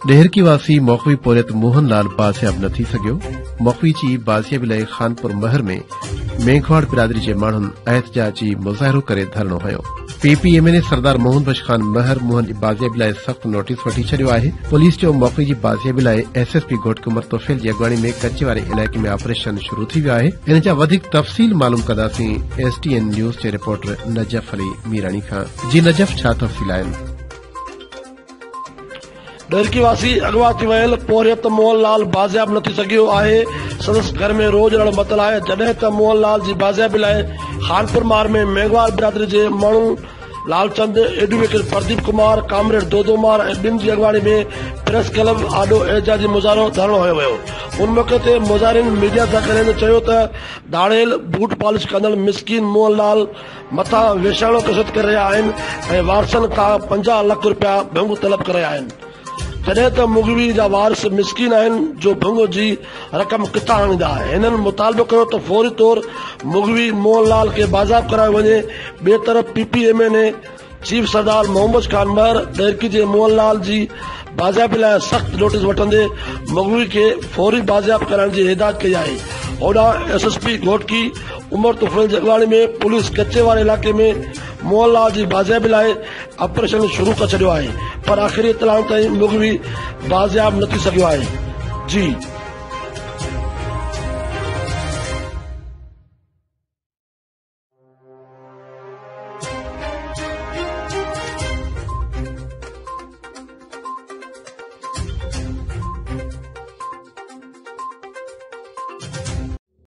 डेहरकी वासी मौखवी पोरियत मोहन लाल बाज़ियाब न थी सघियो। मौखवी जी बाज़ियाबी लाइ खानपुर महर में मेघवाड़ बिरादरी जे माण्हुनि एहतजाज जी मुज़ाहिरो करे धरणो हयो। पीपीएमए ने सरदार मोहन बख्श खान महर मोहन जी बाज़ियाबी लाइ सख़्त नोटिस वठी छडियो आहे। पुलिस जो मौखवी जी बाज़ियाबी लाइ एसएसपी घोटक उमर तोफेल जी अॻवानी में कच्चे वारे इलाइक़े में ऑपरेशन शुरू थी वियो आहे। इन जा वधीक तफ़सील मालूम कंदासीं एसटीएन न्यूज़ जे रिपोर्टर नजफ अली मीरानी खां। जी नजफ, छा तफ़सील आहिनि? डेहरकी वासी अगवा थी वियल पोरियत मोहन लाल बाज़ियाब न थी सघियो आहे। संदसि घर में रोज़ रड़ मतल आहे। जॾहिं त मोहन लाल जी बाज़ियाबी लाइ खानपुर मार में मेघवाड़ बिरादरी जे माण्हू लालचंद, एडवोकेट प्रदीप कुमार, कामरेड दोदोमार ऐं ॿिनि जी अॻवानी में प्रेस क्लब आॾो एहतजाजी मुज़ाहिरो धरणो हयो वियो। उन मौक़े ते मुज़ाहिरीन मीडिया सां ॻाल्हाईंदे चयो त दाड़ेल बूट पॉलिश कंदड़ मिसकिन मोहन लाल मथां वेशाणो कसरत करे रहिया आहिनि ऐं वारसनि खां 50 लाख रुपया भंग तलब करे रहिया आहिनि। जॾहिं त मुगवी जा वारिस मिसकिन आहिनि जो भंग जी रक़म किथां आणींदा। हिननि मुतालबो कयो त फौरी तौर मुगवी मोहन लाल खे बाज़ाब करायो वञे। ॿिए तरफ़ पीपीएमए ने चीफ सरदार मोहम्मद खान महर डेहरकी जे मोहन लाल जी बाज़ियाबी लाइ सख़्त नोटिस वठंदे मुगवी खे फौरी बाज़ियाब कराइण जी हिदायत कई आहे। होॾां एसएसपी घोटकी उमर तोफेल जी अॻवानी में पुलिस कच्चे वारे इलाइक़े में मोहन लाल जी बाज़ियाबी लाइ ऑपरेशन शुरू करे छडियो आहे, पर आख़िरी इतलाउनि ताईं मुगवी बाज़ियाब न थी सघियो आहे। जी